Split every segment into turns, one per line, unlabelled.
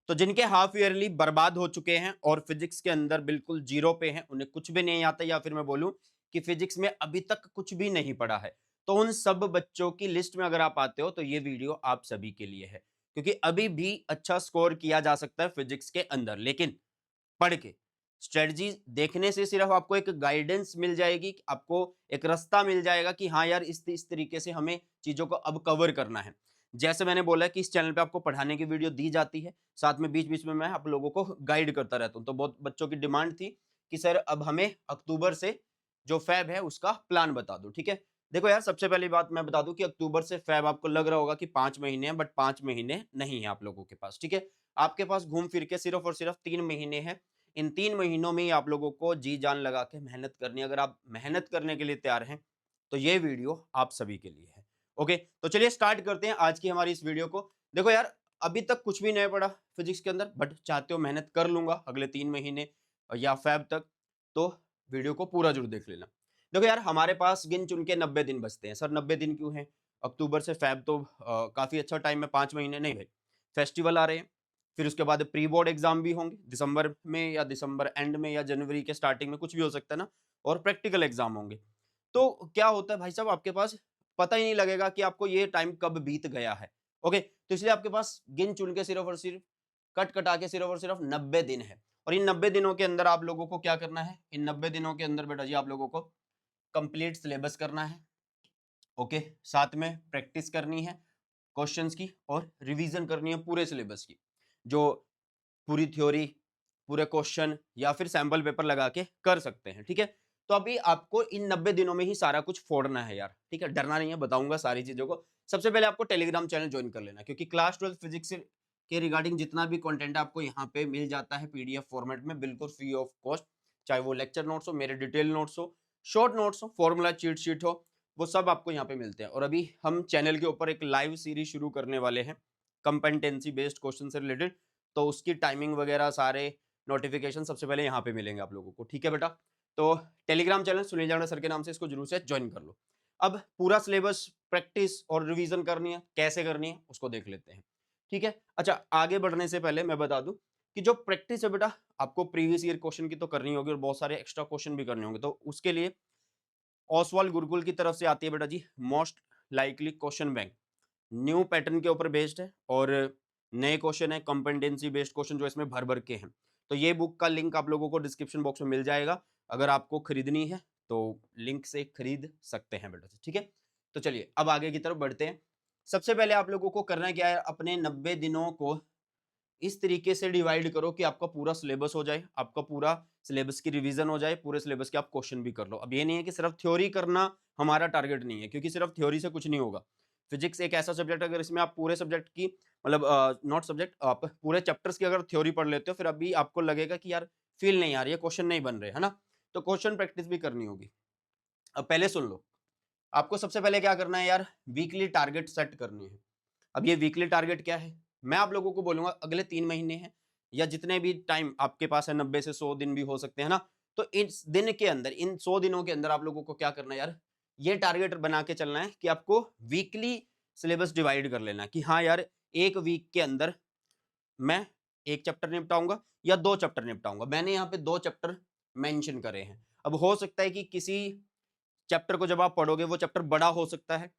तो जिनके half yearly बर्बाद हो चुके हैं और फिजिक्स के अंदर बिल्कुल जीरो पे हैं, उन्हें कुछ भी नहीं आता, या फिर मैं बोलूं कि फिजिक्स में अभी तक कुछ भी नहीं पढ़ा है, तो उन सब बच्चों की लिस्ट में अगर आप आते हो तो ये वीडियो आप सभी के लिए है। क्योंकि अभी भी अच्छा स्कोर किया जा सकता है फिजिक्स के अंदर, लेकिन पढ़ के, स्ट्रेटजी देखने से सिर्फ आपको एक गाइडेंस मिल जाएगी, आपको एक रास्ता मिल जाएगा कि हाँ यार इस तरीके से हमें चीज़ों को अब कवर करना है। जैसे मैंने बोला कि इस चैनल पे आपको पढ़ाने की वीडियो दी जाती है, साथ में बीच-बीच में मैं आप लोगों को गाइड करता रहता हूँ। तो बहुत बच्चों की डिमांड थी कि सर अब हमें अक्टूबर से जो फ़ैब है उसका प्लान बता दो, ठीक है? देखो यार, सबसे पहली बात मैं बता दूँ कि अक्टूबर से फ़ैब आपको लग रहा होगा कि 5 महीने हैं, बट 5 महीने नहीं है आप लोगों के पास, ठीक है? आपके पास घूम फिर के सिर्फ़ और सिर्फ़ 3 महीने हैं। इन 3 महीनों में ही आप लोगों को जी जान लगा के मेहनत करनी है। अगर आप मेहनत करने के लिए तैयार हैं, तो ये वीडियो आप सभी के लिए है। ओके, तो चलिए स्टार्ट करते हैं आज की हमारी इस वीडियो को। देखो यार, अभी तक कुछ भी नहीं पढ़ा फिजिक्स के अंदर, बट चाहते हो मेहनत कर लूँगा अगले 3 महीने या फ़ैब तक, तो वीडियो को पूरा ज़रूर देख लेना। देखो यार, हमारे पास गिन-चुन के 90 दिन बचते हैं। सर 90 दिन क्यों हैं? अक्टूबर से फ़ैब तो काफ़ी अच्छा टाइम है, 5 महीने नहीं भाई। फेस्टिवल आ रहे हैं, फिर उसके बाद प्री बोर्ड एग्ज़ाम भी होंगे दिसंबर में, या दिसंबर एंड में, या जनवरी के स्टार्टिंग में, कुछ भी हो सकता है ना, और प्रैक्टिकल एग्ज़ाम होंगे। तो क्या होता है भाई साहब, आपके पास पता ही नहीं लगेगा कि आपको ये टाइम कब बीत गया है। ओके, तो इसलिए आपके पास गिन-चुन के सिर्फ़ और सिर्फ़, कट-कटा के सिर्फ़ और सिर्फ़ 90 दिन है, और इन 90 दिनों के अंदर आप लोगों को क्या करना है? इन 90 दिनों के अंदर बेटा जी आप लोगों को कंप्लीट सिलेबस करना है। ओके, साथ में प्रैक्टिस करनी है क्वेश्चंस की, और रिवीजन करनी है पूरे सिलेबस की। जो पूरी थ्योरी, पूरे क्वेश्चन, या फिर सैंपल पेपर लगा के कर सकते हैं, ठीक है? तो अभी आपको इन 90 दिनों में ही सारा कुछ फोड़ना है यार, ठीक है? डरना नहीं है, बताऊँगा सारी चीज़ों को। सबसे पहले आपको टेलीग्राम चैनल जॉइन कर लेना है, क्योंकि क्लास 12 फिजिक्स के रिगार्डिंग जितना भी कंटेंट है आपको यहाँ पे मिल जाता है पीडीएफ फॉर्मेट में, बिल्कुल फ्री ऑफ कॉस्ट। चाहे वो लेक्चर नोट्स हो, मेरे डिटेल नोट्स हो, शॉर्ट नोट्स हो, फॉर्मूला चीट शीट हो, वो सब आपको यहाँ पे मिलते हैं। और अभी हम चैनल के ऊपर एक लाइव सीरीज शुरू करने वाले हैं, कंपेटेंसी बेस्ड क्वेश्चन से रिलेटेड। तो उसकी टाइमिंग वगैरह सारे नोटिफिकेशन सबसे पहले यहाँ पे मिलेंगे आप लोगों को, ठीक है बेटा? तो टेलीग्राम चैनल सुनील जावड़ा सर के नाम से, इसको जरूर से ज्वाइन कर लो। अब पूरा सिलेबस, प्रैक्टिस और रिवीजन करनी है, कैसे करनी है उसको देख लेते हैं, ठीक है? अच्छा, आगे बढ़ने से पहले मैं बता दूं कि जो प्रैक्टिस है बेटा, आपको प्रीवियस ईयर क्वेश्चन की तो करनी होगी, और बहुत सारे एक्स्ट्रा क्वेश्चन भी करने होंगे। तो उसके लिए ओसवाल गुरुकुल की तरफ से आती है बेटा जी most likely question bank, new pattern के ऊपर बेस्ड है, और नए क्वेश्चन है कंपेटेंसी बेस्ड क्वेश्चन जो इसमें भर भर के हैं। तो ये बुक का लिंक आप लोगों को डिस्क्रिप्शन बॉक्स में मिल जाएगा, अगर आपको खरीदनी है तो लिंक से खरीद सकते हैं बेटा, ठीक है? तो चलिए अब आगे की तरफ बढ़ते हैं। सबसे पहले आप लोगों को करना क्या है, अपने 90 दिनों को इस तरीके से डिवाइड करो कि आपका पूरा सिलेबस हो जाए, आपका पूरा सिलेबस की रिवीजन हो जाए, पूरे सिलेबस के आप क्वेश्चन भी कर लो। अब ये नहीं है कि सिर्फ थ्योरी करना हमारा टारगेट नहीं है, क्योंकि सिर्फ थ्योरी से कुछ नहीं होगा। फिजिक्स एक ऐसा सब्जेक्ट है, अगर इसमें आप पूरे सब्जेक्ट की, मतलब नॉट सब्जेक्ट, आप पूरे चैप्टर्स की अगर थ्योरी पढ़ लेते हो, फिर अभी आपको लगेगा कि यार फील नहीं आ रही है, क्वेश्चन नहीं बन रहे, है ना? तो क्वेश्चन प्रैक्टिस भी करनी होगी। अब पहले सुन लो, आपको सबसे पहले क्या करना है यार, वीकली टारगेट सेट करनी है। अब ये वीकली टारगेट क्या है, मैं आप लोगों को बोलूंगा अगले 3 महीने हैं, या जितने भी टाइम आपके पास है, 90 से 100 दिन भी हो सकते हैं ना, तो इस दिन के अंदर, इन 100 दिनों के अंदर आप लोगों को क्या करना है यार, ये टारगेट बना के चलना है कि आपको वीकली सिलेबस डिवाइड कर लेना है कि हाँ यार, एक वीक के अंदर मैं एक चैप्टर निपटाऊंगा या 2 चैप्टर निपटाऊंगा। मैंने यहाँ पे 2 चैप्टर मेंशन करे हैं। अब हो सकता है कि किसी चैप्टर को जब आप पढ़ोगे वो चैप्टर बड़ा हो सकता है,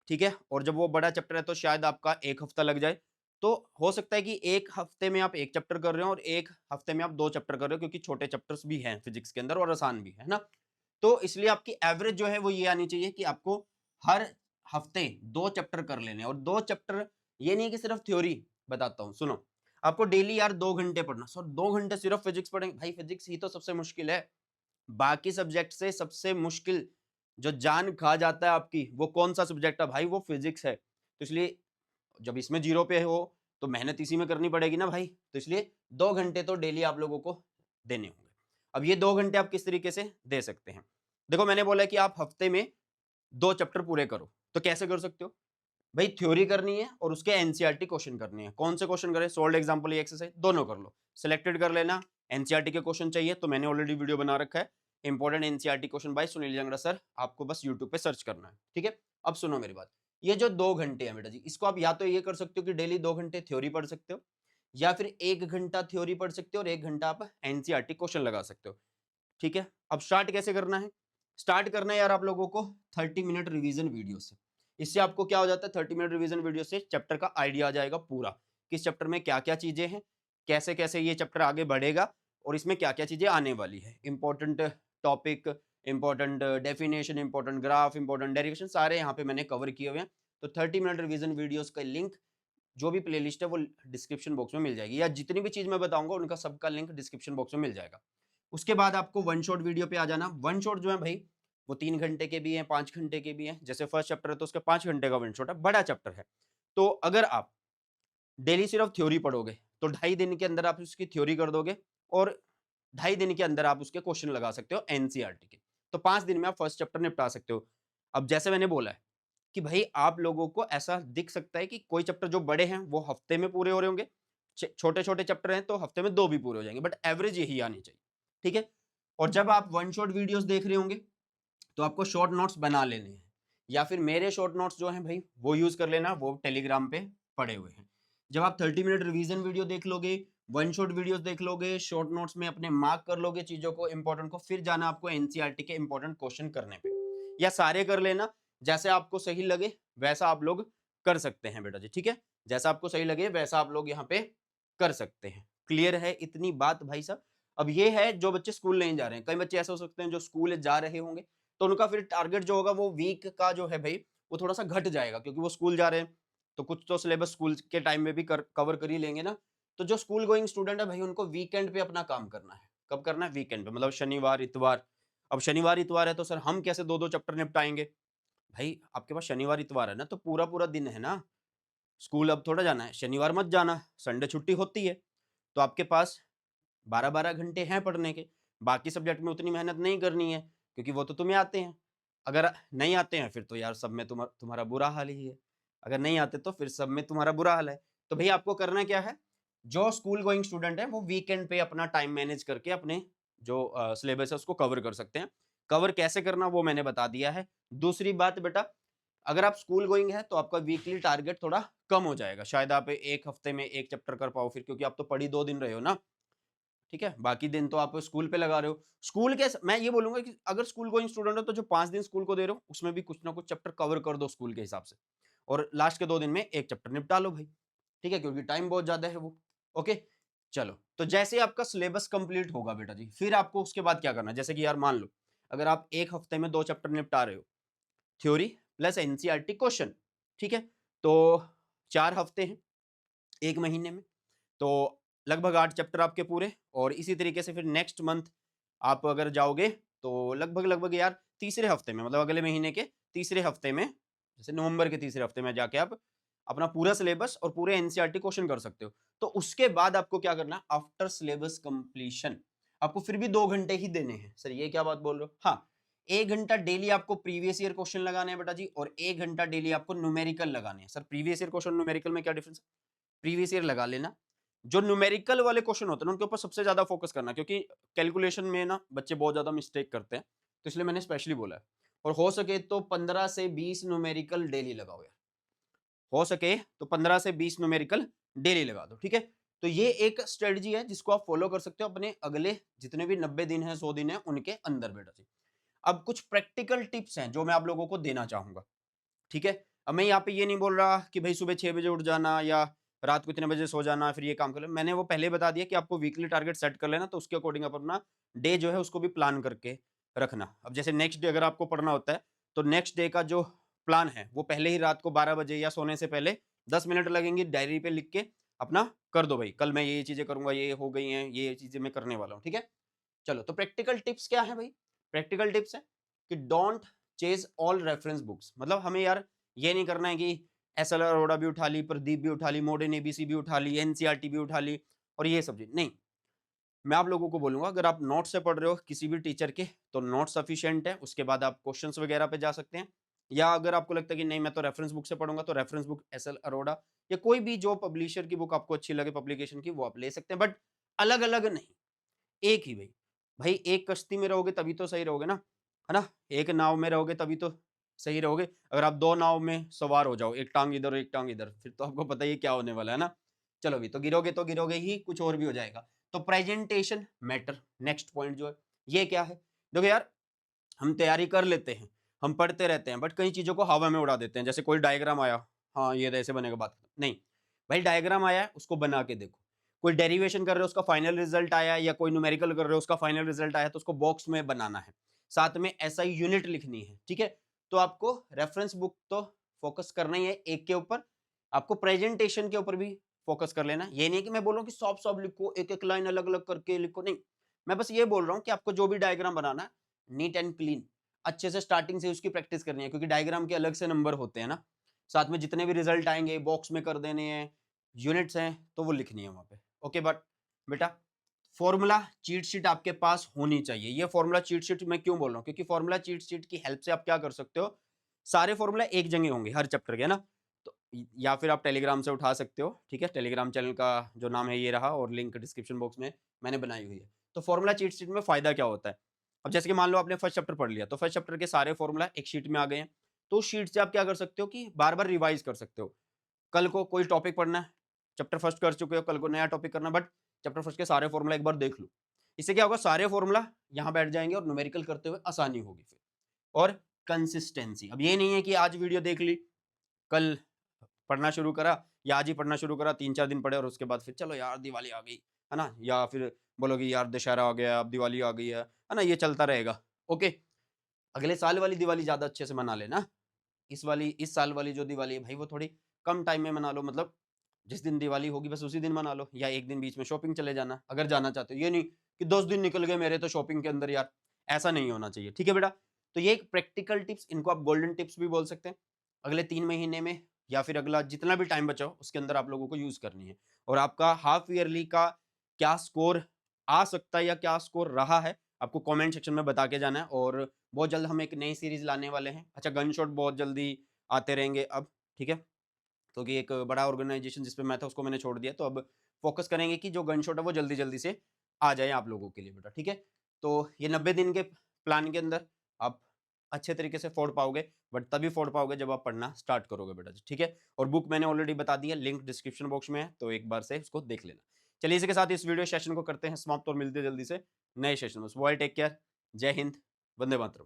ठीक है? और जब वो बड़ा चैप्टर है तो शायद आपका 1 हफ्ता लग जाए। तो हो सकता है कि 1 हफ्ते में आप 1 चैप्टर कर रहे हो और 1 हफ्ते में आप 2 चैप्टर कर रहे हो, क्योंकि छोटे चैप्टर्स भी हैं फिजिक्स के अंदर और आसान भी है ना? तो इसलिए आपकी एवरेज जो है वो ये आनी चाहिए कि आपको हर हफ्ते 2 चैप्टर कर लेने हैं, और 2 चैप्टर ये नहीं कि सिर्फ थ्योरी। बताता हूँ, सुनो। आपको डेली यार 2 घंटे पढ़ना। सर 2 घंटे सिर्फ फिजिक्स पढ़ेंगे? भाई फिजिक्स ही तो सबसे मुश्किल है। बाकी सब्जेक्ट से सबसे मुश्किल जो जान खा जाता है आपकी, वो कौन-सा सब्जेक्ट है भाई? वो फिजिक्स है। तो इसलिए जब इसमें 0 पे हो, तो मेहनत इसी में करनी पड़ेगी ना भाई। तो इसलिए 2 घंटे तो डेली आप लोगों को देने होंगे। अब ये 2 घंटे आप किस तरीके से दे सकते हैं? देखो, मैंने बोला कि आप हफ्ते में 2 चैप्टर पूरे करो। तो कैसे कर सकते हो? भाई थ्योरी करनी है और उसके एनसीईआरटी क्वेश्चन करने हैं। कौन से क्वेश्चन करें? सोल्व्ड एग्जांपल या एक्सरसाइज, दोनों कर लो। सिलेक्टेड कर लेना। एनसीईआरटी के क्वेश्चन चाहिए तो मैंने ऑलरेडी वीडियो बना रखा है, important NCERT question by Sunil Jangra sir. आपको बस यूट्यूब पे सर्च करना है, ठीक है? अब सुनो मेरी बात। ये जो 2 घंटे हैं बेटा जी, इसको आप या तो ये कर सकते हो कि डेली 2 घंटे थ्योरी पढ़ सकते हो, या फिर 1 घंटा थ्योरी पढ़ सकते हो और 1 घंटा आप एनसीईआरटी क्वेश्चन लगा सकते हो। ठीक है? अब स्टार्ट कैसे करना है? स्टार्ट करना है यार आप लोगों को 30 मिनट रिवीजन वीडियो से। इससे आपको क्या हो जाता है, 30 मिनट रिवीजन वीडियो से चैप्टर का आइडिया आ जाएगा पूरा, किस चैप्टर में क्या-क्या चीज़ें हैं, कैसे-कैसे ये चैप्टर आगे बढ़ेगा और इसमें क्या-क्या चीज़ें आने वाली है। Important topic, important definition, important graph, important derivation सारे यहाँ पे मैंने कवर किए हुए हैं। तो 30 मिनट रिवीजन वीडियोज़ का लिंक जो भी प्लेलिस्ट है वो डिस्क्रिप्शन बॉक्स में मिल जाएगी, या जितनी भी चीज़ मैं बताऊँगा उनका सबका लिंक डिस्क्रिप्शन बॉक्स में मिल जाएगा। उसके बाद आपको वन शॉट वीडियो पे आ जाना। वन शॉट जो है भाई वो 3 घंटे के भी हैं, 5 घंटे के भी हैं। जैसे फर्स्ट चैप्टर है तो उसका 5 घंटे का वन शॉट है, बड़ा चैप्टर है। तो अगर आप डेली सिर्फ थ्योरी पढ़ोगे तो 2.5 दिन के अंदर आप उसकी थ्योरी कर दोगे और 2.5 दिन के अंदर आप उसके क्वेश्चन लगा सकते हो एनसीईआरटी के। तो 5 दिन में आप फर्स्ट चैप्टर निपटा सकते हो। अब जैसे मैंने बोला है कि भाई आप लोगों को ऐसा दिख सकता है कि कोई चैप्टर जो बड़े हैं वो हफ्ते में पूरे हो रहे होंगे, छोटे-छोटे चैप्टर हैं तो हफ्ते में 2 भी पूरे हो जाएँगे, बट एवरेज यही आनी चाहिए। ठीक है? और जब आप वन शॉट वीडियोस देख रहे होंगे तो आपको शॉर्ट नोट्स बना लेने हैं, या फिर मेरे शॉर्ट नोट्स जो हैं भाई वो यूज कर लेना, वो टेलीग्राम पे पड़े हुए हैं। जब आप 30 मिनट रिवीजन वीडियो देख लोगे, वन शॉट वीडियोस देख लोगे, शॉर्ट नोट्स में अपने मार्क कर लोगे चीजों को, इंपॉर्टेंट को, फिर जाना आपको एनसीईआरटी के इंपॉर्टेंट क्वेश्चन करने पे, या सारे कर लेना, जैसे आपको सही लगे वैसा आप लोग कर सकते हैं बेटा जी। ठीक है? जैसा आपको सही लगे वैसा आप लोग यहाँ पे कर सकते हैं। क्लियर है इतनी बात भाई साहब? अब ये है जो बच्चे स्कूल नहीं जा रहे हैं। कई बच्चे ऐसे हो सकते हैं जो स्कूल जा रहे होंगे, तो उनका फिर टारगेट जो होगा वो वीक का जो है भाई वो थोड़ा-सा घट जाएगा, क्योंकि वो स्कूल जा रहे हैं, तो कुछ तो सिलेबस स्कूल के टाइम में भी कवर कर ही लेंगे ना। तो जो स्कूल गोइंग स्टूडेंट है भाई उनको वीकेंड पे अपना काम करना है। कब करना है? वीकेंड पे, मतलब शनिवार, इतवार। अब शनिवार, इतवार है तो सर हम कैसे 2-2 चैप्टर निपटाएँगे? भाई आपके पास शनिवार, इतवार है ना, तो पूरा-पूरा दिन है ना। स्कूल अब थोड़ा जाना है, शनिवार मत जाना, संडे छुट्टी होती है। तो आपके पास 12-12 घंटे हैं पढ़ने के। बाकी सब्जेक्ट में उतनी मेहनत नहीं करनी है, क्योंकि वो तो तुम्हें आते हैं। अगर नहीं आते हैं फिर तो यार सब में तुम्हारा बुरा हाल ही है। अगर नहीं आते तो फिर सब में तुम्हारा बुरा हाल है। तो भैया आपको करना क्या है? जो स्कूल गोइंग स्टूडेंट है वो वीकेंड पे अपना टाइम मैनेज करके अपने जो सिलेबस है उसको कवर कर सकते हैं। कवर कैसे करना वो मैंने बता दिया है। दूसरी बात बेटा, अगर आप स्कूल गोइंग है तो आपका वीकली टारगेट थोड़ा कम हो जाएगा। शायद आप 1 हफ्ते में 1 चैप्टर कर पाओ फिर, क्योंकि आप तो पढ़ ही 2 दिन रहे हो ना। ठीक है? बाकी दिन तो आप स्कूल पे लगा रहे हो। स्कूल के मैं ये बोलूँगा कि अगर स्कूल गोइंग स्टूडेंट हो तो जो 5 दिन स्कूल को दे रहे हो, उसमें भी कुछ ना कुछ चैप्टर कवर कर दो स्कूल के हिसाब से। और लास्ट के 2 दिन में 1 चैप्टर निपटा लो भाई। ठीक है? क्योंकि टाइम बहुत ज़्यादा है वो। ओके? चलो, तो जैसे ही आपका सिलेबस कंप्लीट होगा बेटा जी, फिर आपको उसके बाद क्या करना है? जैसे कि यार मान लो, अगर आप 1 हफ्ते में 2 चैप्टर निपटा रहे हो, थ्योरी प्लस एनसीईआरटी क्वेश्चन, ठीक है? तो 4 हफ्ते हैं 1 महीने में। तो लगभग 8 चैप्टर आपके पूरे, और इसी तरीके से फिर नेक्स्ट मंथ आप अगर जाओगे तो लगभग यार तीसरे हफ्ते में, मतलब अगले महीने के तीसरे हफ्ते में, जैसे नवंबर के तीसरे हफ्ते में जाके आप अपना पूरा सिलेबस और पूरे एनसीईआरटी क्वेश्चन कर सकते हो। तो उसके बाद आपको क्या करना है? आफ्टर सिलेबस कंप्लीशन आपको फिर भी 2 घंटे ही देने हैं। सर ये क्या बात बोल रहे हो? हाँ, 1 घंटा डेली आपको प्रीवियस ईयर क्वेश्चन लगाने हैं बेटा जी, और 1 घंटा डेली आपको न्यूमेरिकल लगाने हैं। Sir previous year question numerical में क्या डिफरेंस है? प्रीवियस ईयर लगा लेना। जो न्यूमेरिकल वाले क्वेश्चन होते हैं ना उनके ऊपर सबसे ज्यादा फोकस करना, क्योंकि कैलकुलेशन में ना बच्चे बहुत ज्यादा मिस्टेक करते हैं, तो इसलिए मैंने स्पेशली बोला है। और हो सके तो 15 से 20 न्यूमेरिकल डेली लगाओ यार। हो सके तो 15 से 20 न्यूमेरिकल डेली लगा दो। ठीक है? तो ये एक स्ट्रेटजी है जिसको आप फॉलो कर सकते हो अपने अगले जितने भी 90 दिन है, 100 दिन है, उनके अंदर बेटा जी। अब कुछ प्रैक्टिकल टिप्स हैं जो मैं आप लोगों को देना चाहूंगा। ठीक है? अब मैं यहाँ पे ये नहीं बोल रहा कि भाई सुबह 6 बजे उठ जाना या रात को इतने बजे सो जाना फिर ये काम कर लेना। मैंने वो पहले बता दिया कि आपको वीकली टारगेट सेट कर लेना, तो उसके अकॉर्डिंग आप अपना डे जो है उसको भी प्लान करके रखना। अब जैसे नेक्स्ट डे अगर आपको पढ़ना होता है, तो नेक्स्ट डे का जो प्लान है वो पहले ही रात को 12 बजे या सोने से पहले 10 मिनट लगेंगे डायरी पे लिख के अपना कर दो भाई, कल मैं ये चीजें करूंगा, ये हो गई हैं, ये चीजें मैं करने वाला हूँ। ठीक है? चलो, तो प्रैक्टिकल टिप्स क्या है भाई? प्रैक्टिकल टिप्स है कि don't chase all reference books. मतलब हमें यार ये नहीं करना है कि एसएल अरोड़ा भी उठा ली, प्रदीप भी उठा ली, मॉडर्न एबीसी भी उठा ली, एनसीईआरटी भी उठा ली और ये सब चीज नहीं। मैं आप लोगों को बोलूंगा, अगर आप नोट से पढ़ रहे हो किसी भी टीचर के तो नोट सफिशिएंट है, उसके बाद आप क्वेश्चंस वगैरह पे जा सकते हैं। या अगर आपको लगता है कि नहीं मैं तो रेफरेंस बुक से पढ़ूंगा, तो रेफरेंस बुक एसएल अरोड़ा या कोई भी जो पब्लिशर की बुक आपको अच्छी लगे पब्लिकेशन की, वो आप ले सकते हैं, बट अलग अलग नहीं, एक ही भाई। भाई एक कश्ती में रहोगे तभी तो सही रहोगे ना, है ना? एक नाव में रहोगे तभी तो सही रहोगे। अगर आप 2 नाव में सवार हो जाओ, एक टाँग इधर और एक टाँग इधर, फिर तो आपको पता ही है क्या होने वाला है ना? चलो भी तो गिरोगे ही, कुछ और भी हो जाएगा। तो प्रेजेंटेशन मैटर। नेक्स्ट पॉइंट जो है ये क्या है, देखो यार हम तैयारी कर लेते हैं, हम पढ़ते रहते हैं, बट कई चीजों को हवा में उड़ा देते हैं। जैसे कोई डायग्राम आया, हाँ ये तो ऐसे बनेगा, बात नहीं भाई, डायग्राम आया है उसको बना के देखो। कोई डेरिवेशन कर रहे हो उसका फाइनल रिजल्ट आया, या कोई न्यूमेरिकल कर रहे हो उसका फाइनल रिजल्ट आया, तो उसको बॉक्स में बनाना है, साथ में एसआई यूनिट लिखनी है, ठीक है। तो आपको रेफरेंस बुक तो फोकस करना ही है एक के ऊपर, आपको प्रेजेंटेशन के ऊपर भी फोकस कर लेना। ये नहीं कि मैं बोल रहा हूँ कि सॉफ्ट सॉफ्ट लिखो, एक एक लाइन अलग अलग करके लिखो, नहीं। मैं बस ये बोल रहा हूँ कि आपको जो भी डायग्राम बनाना है नीट एंड क्लीन, अच्छे से स्टार्टिंग से उसकी प्रैक्टिस करनी है, क्योंकि डायग्राम के अलग से नंबर होते हैं ना, साथ में जितने भी रिजल्ट आएंगे बॉक्स में कर देने हैं, यूनिट्स हैं तो वो लिखनी है वहां पे। ओके, बट बेटा फॉर्मूला चीट शीट आपके पास होनी चाहिए। ये फॉर्मूला चीट शीट मैं क्यों बोल रहा हूँ, क्योंकि फॉर्मूला चीट शीट की हेल्प से आप क्या कर सकते हो, सारे फॉर्मूला एक जगह होंगे हर चैप्टर के ना, तो या फिर आप टेलीग्राम से उठा सकते हो, ठीक है। टेलीग्राम चैनल का जो नाम है ये रहा, और लिंक डिस्क्रिप्शन बॉक्स में मैंने बनाई हुई है। तो फॉर्मूला चीट शीट में फायदा क्या होता है, अब जैसे कि मान लो आपने फर्स्ट चैप्टर पढ़ लिया, तो फर्स्ट चैप्टर के सारे फॉर्मूला एक शीट में आ गए हैं, तो उस शीट से आप क्या कर सकते हो कि बार बार रिवाइज कर सकते हो। कल को कोई टॉपिक पढ़ना है, चैप्टर फर्स्ट कर चुके हो, कल को नया टॉपिक करना, बट चैप्टर फर्स्ट के सारे फॉर्मूला एक बार देख लो। इससे क्या होगा, सारे फॉर्मूला यहाँ बैठ जाएंगे और न्यूमेरिकल करते हुए आसानी होगी फिर। और कंसिस्टेंसी, अब ये नहीं है कि आज वीडियो देख ली, कल पढ़ना शुरू करा, या आज ही पढ़ना शुरू करा, 3-4 दिन पढ़े और उसके बाद फिर चलो यार दिवाली आ गई है ना, या फिर बोलोगे यार दशहरा आ गया, अब दिवाली आ गई है ना, ये चलता रहेगा। ओके, अगले साल वाली दिवाली ज्यादा अच्छे से मना लेना। इस साल वाली जो दिवाली है भाई, वो थोड़ी कम टाइम में मना लो, मतलब जिस दिन दिवाली होगी बस उसी दिन मना लो, या एक दिन बीच में शॉपिंग चले जाना अगर जाना चाहते हो। ये नहीं कि 10 दिन निकल गए मेरे तो शॉपिंग के अंदर यार, ऐसा नहीं होना चाहिए, ठीक है बेटा। तो ये एक प्रैक्टिकल टिप्स, इनको आप गोल्डन टिप्स भी बोल सकते हैं, अगले 3 महीने में या फिर अगला जितना भी टाइम बचा हो उसके अंदर आप लोगों को यूज करनी है। और आपका हाफ ईयरली का क्या स्कोर आ सकता है या क्या स्कोर रहा है, आपको कमेंट सेक्शन में बता के जाना है। और बहुत जल्द हम एक नई सीरीज लाने वाले हैं। अच्छा, गन शॉट बहुत जल्दी आते रहेंगे अब, ठीक है, क्योंकि एक बड़ा ऑर्गेनाइजेशन जिसपे मैं था उसको मैंने छोड़ दिया, तो अब फोकस करेंगे कि जो गन शॉट है वो जल्दी जल्दी से आ जाए आप लोगों के लिए बेटा, ठीक है। तो ये 90 दिन के प्लान के अंदर आप अच्छे तरीके से फोड़ पाओगे, बट तभी फोड़ पाओगे जब आप पढ़ना स्टार्ट करोगे बेटा, ठीक है। और बुक मैंने ऑलरेडी बता दी है, लिंक डिस्क्रिप्शन बॉक्स में है, तो एक बार से उसको देख लेना। चलिए इसी के साथ इस वीडियो सेशन को करते हैं समाप्त और मिलते हैं जल्दी से नए सेशन में। टेक केयर, जय हिंद, वंदे मातरम।